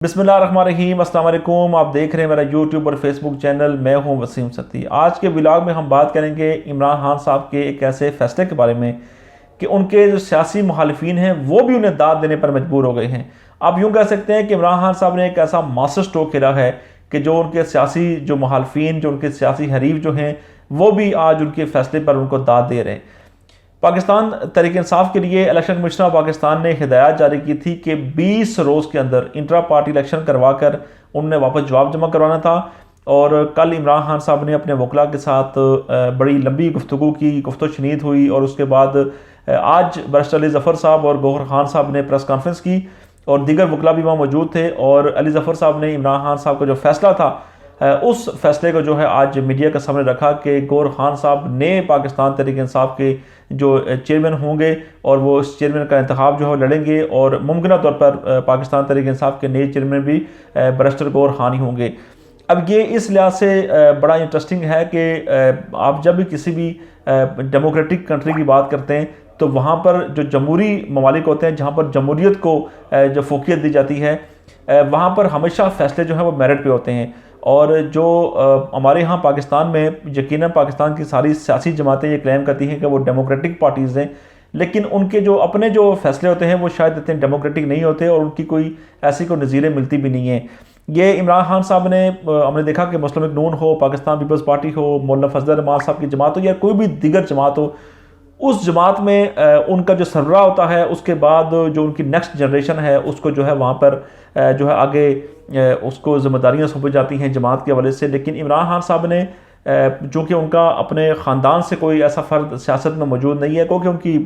بسم اللہ الرحمن الرحیم، السلام علیکم۔ آپ دیکھ رہے ہیں میرا یوٹیوب اور فیس بک چینل، میں ہوں وسیم ستی۔ آج کے ولاگ میں ہم بات کریں گے عمران خان صاحب کے ایک ایسے فیصلے کے بارے میں کہ ان کے جو سیاسی مخالفین ہیں وہ بھی انہیں داد دینے پر مجبور ہو گئے ہیں۔ آپ یوں کہہ سکتے ہیں کہ عمران خان صاحب نے ایک ایسا ماسٹر اسٹروک کھیلا ہے کہ جو ان کے سیاسی جو مخالفین، جو ان کے سیاسی حریف جو ہیں، وہ بھی آج ان کے فیصلے پر ان کو داد دے رہے ہیں۔ پاکستان تحریک انصاف کے لیے الیکشن کمیشن آف پاکستان نے ہدایات جاری کی تھی کہ 20 روز کے اندر انٹرا پارٹی الیکشن کروا کر انہوں نے واپس جواب جمع کروانا تھا، اور کل عمران خان صاحب نے اپنے وکلاء کے ساتھ بڑی لمبی گفتگو کی، گفت و شنید ہوئی، اور اس کے بعد آج بیرسٹر علی ظفر صاحب اور گوہر خان صاحب نے پریس کانفرنس کی اور دیگر وکلاء بھی وہاں موجود تھے، اور علی ظفر صاحب نے عمران خان صاحب کا جو فیصلہ تھا اس فیصلے کو جو ہے آج میڈیا کے سامنے رکھا کہ گوہر خان صاحب نے پاکستان تحریک انصاف کے جو چیئرمین ہوں گے اور وہ اس چیئرمین کا انتخاب جو ہے لڑیں گے، اور ممکنہ طور پر پاکستان تحریک انصاف کے نئے چیئرمین بھی بیرسٹر گوہر خان ہی ہوں گے۔ اب یہ اس لحاظ سے بڑا انٹرسٹنگ ہے کہ آپ جب بھی کسی بھی ڈیموکریٹک کنٹری کی بات کرتے ہیں تو وہاں پر جو جمہوری ممالک ہوتے ہیں، جہاں پر جمہوریت کو جو فوقیت دی جاتی ہے، وہاں پر ہمیشہ فیصلے جو ہیں وہ میرٹ پہ ہوتے ہیں، اور جو ہمارے ہاں پاکستان میں یقیناً پاکستان کی ساری سیاسی جماعتیں یہ کلیم کرتی ہیں کہ وہ ڈیموکریٹک پارٹیز ہیں، لیکن ان کے جو اپنے جو فیصلے ہوتے ہیں وہ شاید اتنے ڈیموکریٹک نہیں ہوتے، اور ان کی کوئی ایسی کوئی نظیریں ملتی بھی نہیں ہیں۔ یہ عمران خان صاحب نے ہم نے دیکھا کہ مسلم لیگ نون ہو، پاکستان پیپلز پارٹی ہو، مولانا فضل الرحمان صاحب کی جماعت ہو، یا کوئی بھی دیگر جماعت ہو، اس جماعت میں ان کا جو سربراہ ہوتا ہے، اس کے بعد جو ان کی نیکسٹ جنریشن ہے اس کو جو ہے وہاں پر جو ہے آگے اس کو ذمہ داریاں سونپی جاتی ہیں جماعت کے حوالے سے۔ لیکن عمران خان صاحب نے چونکہ ان کا اپنے خاندان سے کوئی ایسا فرد سیاست میں موجود نہیں ہے، کیونکہ ان کی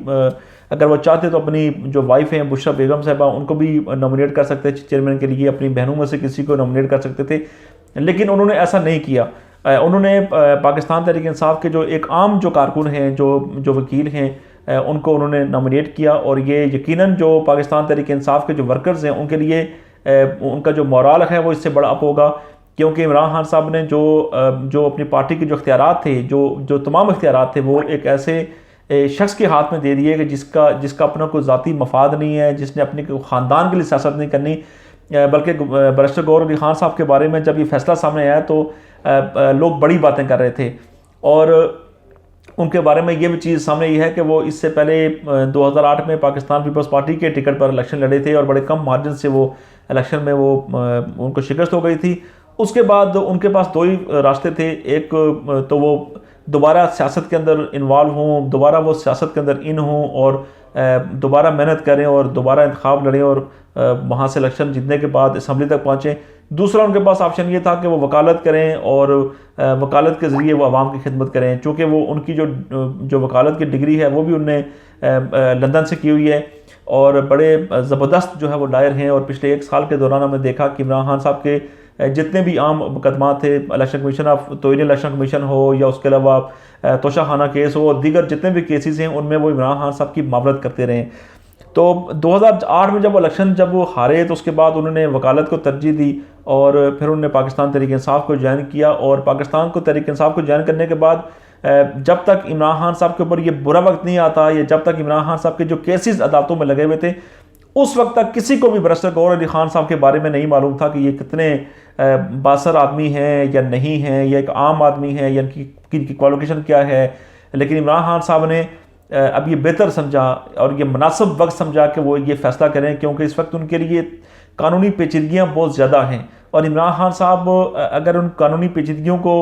اگر وہ چاہتے تو اپنی جو وائف ہیں بشرا بیگم صاحبہ، ان کو بھی نومینیٹ کر سکتے تھے چیئرمین کے لیے، اپنی بہنوں میں سے کسی کو نومینیٹ کر سکتے تھے، لیکن انہوں نے ایسا نہیں کیا۔ انہوں نے پاکستان تحریک انصاف کے جو ایک عام جو کارکن ہیں، جو وکیل ہیں، ان کو انہوں نے نومینیٹ کیا، اور یہ یقیناً جو پاکستان تحریک انصاف کے جو ورکرز ہیں ان کے لیے ان کا جو مورال ہے وہ اس سے بڑا اپ ہوگا، کیونکہ عمران خان صاحب نے جو اپنی پارٹی کے جو اختیارات تھے، جو تمام اختیارات تھے، وہ ایک ایسے شخص کے ہاتھ میں دے دیے کہ جس کا اپنا کوئی ذاتی مفاد نہیں ہے، جس نے اپنے خاندان کے لیے سیاست نہیں کرنی۔ بلکہ بیرسٹر گوہر علی خان صاحب کے بارے میں جب یہ فیصلہ سامنے آیا تو لوگ بڑی باتیں کر رہے تھے، اور ان کے بارے میں یہ بھی چیز سامنے یہ ہے کہ وہ اس سے پہلے 2008 میں پاکستان پیپلز پارٹی کے ٹکٹ پر الیکشن لڑے تھے، اور بڑے کم مارجن سے وہ الیکشن میں ان کو شکست ہو گئی تھی۔ اس کے بعد ان کے پاس دو ہی راستے تھے، ایک تو وہ دوبارہ سیاست کے اندر انوالو ہوں، دوبارہ وہ سیاست کے اندر ہوں اور دوبارہ محنت کریں اور دوبارہ انتخاب لڑیں، اور وہاں سے الیکشن جیتنے کے بعد اسمبلی تک پہنچیں۔ دوسرا ان کے پاس آپشن یہ تھا کہ وہ وکالت کریں، اور وکالت کے ذریعے وہ عوام کی خدمت کریں، چونکہ وہ ان کی جو وکالت کی ڈگری ہے وہ بھی انہوں نے لندن سے کی ہوئی ہے، اور بڑے زبردست جو ہے وہ لائر ہیں، اور پچھلے 1 سال کے دوران ہم نے دیکھا کہ عمران خان صاحب کے جتنے بھی عام مقدمات تھے، الیکشن کمیشن آف توہین الیکشن کمیشن ہو، یا اس کے علاوہ توشہ خانہ کیس ہو، اور دیگر جتنے بھی کیسز ہیں ان میں وہ عمران خان صاحب کی معاونت کرتے رہے۔ تو 2008 میں جب وہ ہارے تو اس کے بعد انہوں نے وکالت کو ترجیح دی، اور پھر انہوں نے پاکستان تحریک انصاف کو جوائن کیا، اور پاکستان کو تحریک انصاف کو جوائن کرنے کے بعد جب تک عمران خان صاحب کے اوپر یہ برا وقت نہیں آتا، یا جب تک عمران خان صاحب کے جو کیسز عدالتوں میں لگے ہوئے تھے، اس وقت تک کسی کو بھی بیرسٹر گوہر علی خان صاحب کے بارے میں نہیں معلوم تھا کہ یہ کتنے بااثر آدمی ہیں یا نہیں ہیں، یا ایک عام آدمی ہیں، یا ان کی کوالیفیکیشن کیا ہے۔ لیکن عمران خان صاحب نے اب یہ بہتر سمجھا اور یہ مناسب وقت سمجھا کہ وہ یہ فیصلہ کریں، کیونکہ اس وقت ان کے لیے قانونی پیچیدگیاں بہت زیادہ ہیں، اور عمران خان صاحب اگر ان قانونی پیچیدگیوں کو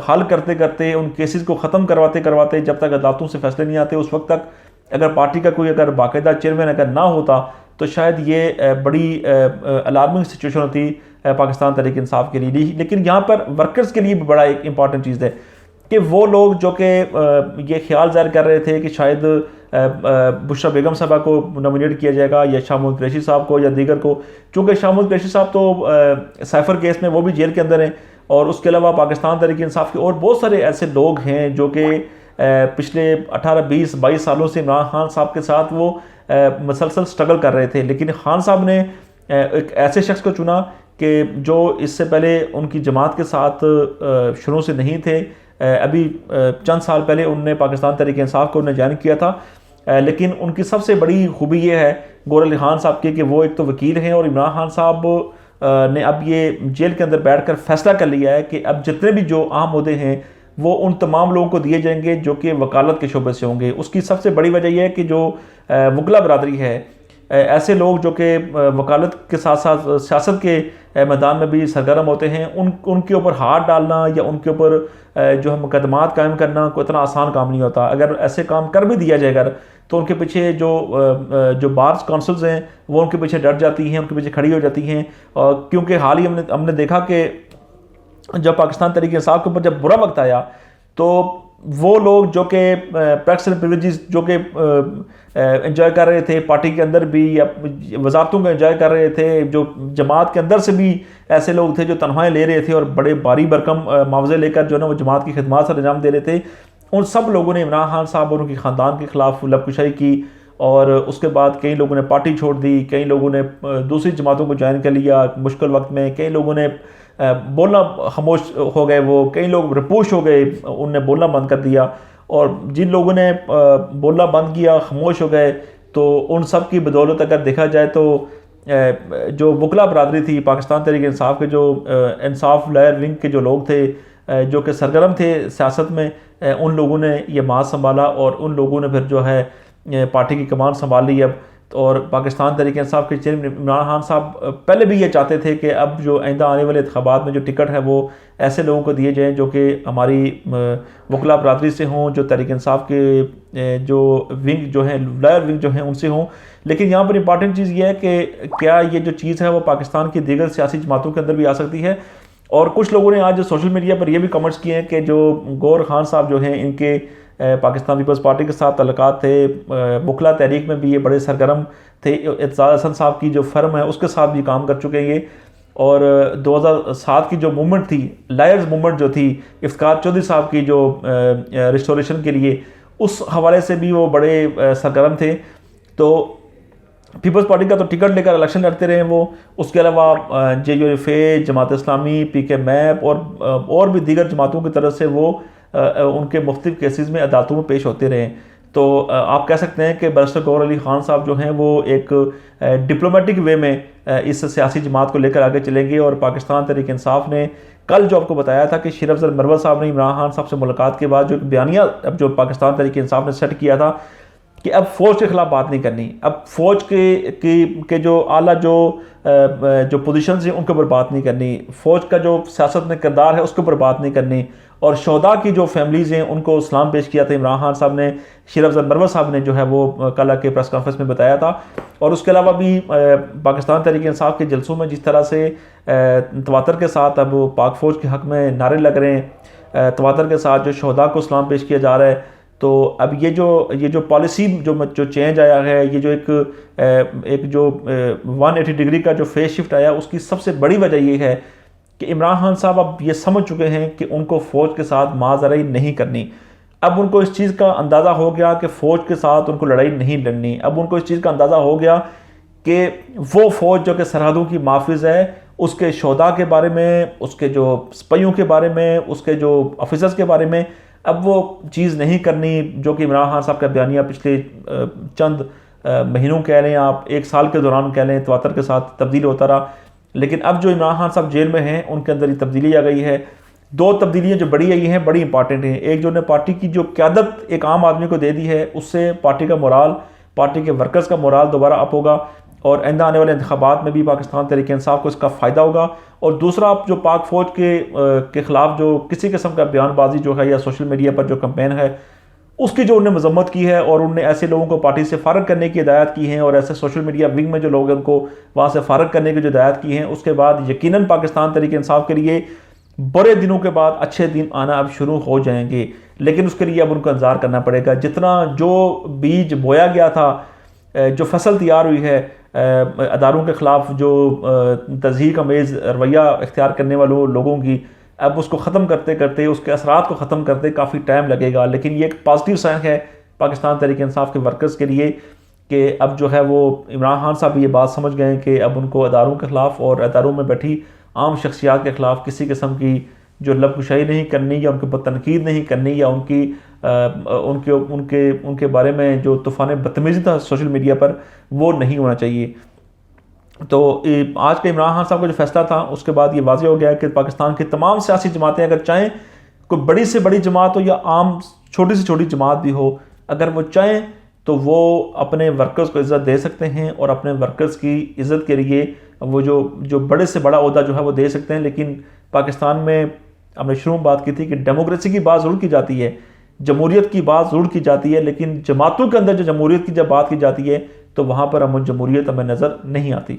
حل کرتے کرتے، ان کیسز کو ختم کرواتے کرواتے جب تک عدالتوں سے فیصلے نہیں آتے، اس وقت تک اگر پارٹی کا کوئی اگر باقاعدہ چیئرمین اگر نہ ہوتا تو شاید یہ بڑی الارمنگ سچویشن ہوتی پاکستان تحریک انصاف کے لیے۔ لیکن یہاں پر ورکرز کے لیے بھی بڑا ایک امپورٹنٹ چیز ہے کہ وہ لوگ جو کہ یہ خیال ظاہر کر رہے تھے کہ شاید بشرا بیگم صاحبہ کو نومینیٹ کیا جائے گا، یا شاہ محمود قریشی صاحب کو، یا دیگر کو، چونکہ شاہ محمود قریشی صاحب تو سائفر کیس میں وہ بھی جیل کے اندر ہیں، اور اس کے علاوہ پاکستان تحریک انصاف کے اور بہت سارے ایسے لوگ ہیں جو کہ پچھلے 18 20 22 سالوں سے عمران خان صاحب کے ساتھ وہ مسلسل سٹرگل کر رہے تھے، لیکن خان صاحب نے ایک ایسے شخص کو چنا کہ جو اس سے پہلے ان کی جماعت کے ساتھ شروع سے نہیں تھے، ابھی چند سال پہلے انہوں نے پاکستان تحریک انصاف کو جوائن کیا تھا، لیکن ان کی سب سے بڑی خوبی یہ ہے گوہر علی خان صاحب کی کہ وہ ایک تو وکیل ہیں، اور عمران خان صاحب نے اب یہ جیل کے اندر بیٹھ کر فیصلہ کر لیا ہے کہ اب جتنے بھی جو اہم عہدے ہیں وہ ان تمام لوگوں کو دیے جائیں گے جو کہ وکالت کے شعبے سے ہوں گے۔ اس کی سب سے بڑی وجہ یہ ہے کہ جو وکلا برادری ہے، ایسے لوگ جو کہ وکالت کے ساتھ ساتھ سیاست کے میدان میں بھی سرگرم ہوتے ہیں، ان کے اوپر ہاتھ ڈالنا یا ان کے اوپر جو ہے مقدمات قائم کرنا کوئی اتنا آسان کام نہیں ہوتا۔ اگر ایسے کام کر بھی دیا جائے گا تو ان کے پیچھے جو بارز کونسلز ہیں وہ ان کے پیچھے ڈٹ جاتی ہیں، ان کے پیچھے کھڑی ہو جاتی ہیں، کیونکہ حال ہی ہم نے دیکھا کہ جب پاکستان تحریک انصاف کے اوپر جب برا وقت آیا تو وہ لوگ جو کہ پریکس اینڈ پریویلیجز جو کہ انجوائے کر رہے تھے پارٹی کے اندر بھی یا وزارتوں کو انجوائے کر رہے تھے، جو جماعت کے اندر سے بھی ایسے لوگ تھے جو تنخواہیں لے رہے تھے اور بڑے بھاری بھرکم معاوضے لے کر جو ہے نا وہ جماعت کی خدمات سے انجام دے رہے تھے، ان سب لوگوں نے عمران خان صاحب اور ان کے خاندان کے خلاف لب کشائی کی، اور اس کے بعد کئی لوگوں نے پارٹی چھوڑ دی، کئی لوگوں نے دوسری جماعتوں کو جوائن کر لیا مشکل وقت میں، کئی لوگوں نے بولنا خاموش ہو گئے، وہ کئی لوگ رپوش ہو گئے، ان نے بولنا بند کر دیا، اور جن لوگوں نے بولنا بند کیا خاموش ہو گئے تو ان سب کی بدولت اگر دیکھا جائے تو جو وکلا برادری تھی پاکستان تحریک انصاف کے جو انصاف لائر ونگ کے جو لوگ تھے جو کہ سرگرم تھے سیاست میں، ان لوگوں نے یہ ماس سنبھالا اور ان لوگوں نے پھر جو ہے پارٹی کی کمان سنبھال لی اب۔ اور پاکستان تحریک انصاف کے چیئرمین عمران خان صاحب پہلے بھی یہ چاہتے تھے کہ اب جو آئندہ آنے والے انتخابات میں جو ٹکٹ ہے وہ ایسے لوگوں کو دیے جائیں جو کہ ہماری وکلا برادری سے ہوں، جو تحریک انصاف کے جو ونگ جو ہیں لائر ونگ جو ہیں ان سے ہوں۔ لیکن یہاں پر امپارٹنٹ چیز یہ ہے کہ کیا یہ جو چیز ہے وہ پاکستان کی دیگر سیاسی جماعتوں کے اندر بھی آ سکتی ہے؟ اور کچھ لوگوں نے آج سوشل میڈیا پر یہ بھی کمنٹس کیے ہیں کہ جو گور خان صاحب جو ہیں ان کے پاکستان پیپلز پارٹی کے ساتھ تعلقات تھے، وکلا تحریک میں بھی یہ بڑے سرگرم تھے، اعتزاز احسن صاحب کی جو فرم ہے اس کے ساتھ بھی کام کر چکے ہیں یہ، اور 2007 کی جو موومنٹ تھی لائرز موومنٹ جو تھی افتخار چودھری صاحب کی جو ریسٹوریشن کے لیے، اس حوالے سے بھی وہ بڑے سرگرم تھے۔ تو پیپلز پارٹی کا تو ٹکٹ لے کر الیکشن لڑتے رہے وہ، اس کے علاوہ JUF، Jamaat Islami, PK map اور بھی دیگر جماعتوں کی طرف سے وہ ان کے مختلف کیسز میں عدالتوں میں پیش ہوتے رہے۔ تو آپ کہہ سکتے ہیں کہ بیرسٹر گور علی خان صاحب جو ہیں وہ ایک ڈپلومیٹک وے میں اس سیاسی جماعت کو لے کر آگے چلیں گے، اور پاکستان تحریک انصاف نے کل جو آپ کو بتایا تھا کہ شیر افضل مروت صاحب نے عمران خان صاحب سے ملاقات کے بعد جو ایک بیانیہ اب جو پاکستان تحریک انصاف نے سیٹ کیا تھا کہ اب فوج کے خلاف بات نہیں کرنی، اب فوج کے جو اعلیٰ جو پوزیشنز ہیں ان کے اوپر بات نہیں کرنی، فوج کا جو سیاست میں کردار ہے اس کے اوپر بات نہیں کرنی، اور شہداء کی جو فیملیز ہیں ان کو سلام پیش کیا تھا عمران خان صاحب نے، شیر افضل مروت صاحب نے جو ہے وہ کل کے پریس کانفرنس میں بتایا تھا۔ اور اس کے علاوہ بھی پاکستان تحریک انصاف کے جلسوں میں جس طرح سے تواتر کے ساتھ اب پاک فوج کے حق میں نعرے لگ رہے ہیں، تواتر کے ساتھ جو شہداء کو سلام پیش کیا جا رہا ہے، تو اب یہ جو پالیسی جو چینج آیا ہے، یہ جو ایک جو 180 ڈگری کا جو فیس شفٹ آیا، اس کی سب سے بڑی وجہ یہ ہے کہ عمران خان صاحب اب یہ سمجھ چکے ہیں کہ ان کو فوج کے ساتھ ماضرائی نہیں کرنی۔ اب ان کو اس چیز کا اندازہ ہو گیا کہ فوج کے ساتھ ان کو لڑائی نہیں لڑنی، اب ان کو اس چیز کا اندازہ ہو گیا کہ وہ فوج جو کہ سرحدوں کی محافظ ہے، اس کے شہداء کے بارے میں، اس کے جو سپاہیوں کے بارے میں، اس کے جو آفیسرز کے بارے میں اب وہ چیز نہیں کرنی جو کہ عمران خان صاحب کا بیانیہ پچھلے چند مہینوں کہہ لیں، آپ ایک سال کے دوران کہہ لیں، تواتر کے ساتھ تبدیل ہوتا رہا۔ لیکن اب جو عمران خان صاحب جیل میں ہیں ان کے اندر یہ تبدیلی آ گئی ہے۔ دو تبدیلیاں جو بڑی آئی ہیں بڑی امپارٹنٹ ہیں۔ ایک جو نے پارٹی کی جو قیادت ایک عام آدمی کو دے دی ہے، اس سے پارٹی کا مورال، پارٹی کے ورکرز کا مورال دوبارہ اپ ہوگا، اور آئندہ آنے والے انتخابات میں بھی پاکستان تحریک انصاف کو اس کا فائدہ ہوگا۔ اور دوسرا جو پاک فوج کے خلاف جو کسی قسم کا بیان بازی جو ہے یا سوشل میڈیا پر جو کمپین ہے، اس کی جو انہوں نے مذمت کی ہے، اور انہوں نے ایسے لوگوں کو پارٹی سے فارغ کرنے کی ہدایت کی ہیں، اور ایسے سوشل میڈیا ونگ میں جو لوگ ہیں ان کو وہاں سے فارغ کرنے کی جو ہدایت کی ہیں، اس کے بعد یقیناً پاکستان تحریک انصاف کے لیے برے دنوں کے بعد اچھے دن آنا اب شروع ہو جائیں گے۔ لیکن اس کے لیے اب ان کو انتظار کرنا پڑے گا۔ جتنا جو بیج بویا گیا تھا، جو فصل تیار ہوئی ہے اداروں کے خلاف، جو تضحیک امیز رویہ اختیار کرنے والوں لوگوں کی، اب اس کو ختم کرتے کرتے، اس کے اثرات کو ختم کرتے کافی ٹائم لگے گا۔ لیکن یہ ایک پازیٹیو سائن ہے پاکستان تحریک انصاف کے ورکرز کے لیے کہ اب جو ہے وہ عمران خان صاحب یہ بات سمجھ گئے ہیں کہ اب ان کو اداروں کے خلاف اور اداروں میں بیٹھی عام شخصیات کے خلاف کسی قسم کی جو لب کشائی نہیں کرنی، یا ان کے اوپر تنقید نہیں کرنی، یا ان کے بارے میں جو طوفان بدتمیزی تھا سوشل میڈیا پر، وہ نہیں ہونا چاہیے۔ تو آج کے عمران خان صاحب کا جو فیصلہ تھا اس کے بعد یہ واضح ہو گیا کہ پاکستان کی تمام سیاسی جماعتیں اگر چاہیں، کوئی بڑی سے بڑی جماعت ہو یا عام چھوٹی سے چھوٹی جماعت بھی ہو، اگر وہ چاہیں تو وہ اپنے ورکرز کو عزت دے سکتے ہیں اور اپنے ورکرز کی عزت کے لیے وہ جو بڑے سے بڑا عہدہ جو ہے وہ دے سکتے ہیں۔ لیکن پاکستان میں ہم نے شروع میں بات کی تھی کہ ڈیموکریسی کی بات ضرور کی جاتی ہے، جمہوریت کی بات ضرور کی جاتی ہے، لیکن جماعتوں کے اندر جو جمہوریت کی جب بات کی جاتی ہے تو وہاں پر جمہوریت ہمیں نظر نہیں آتی۔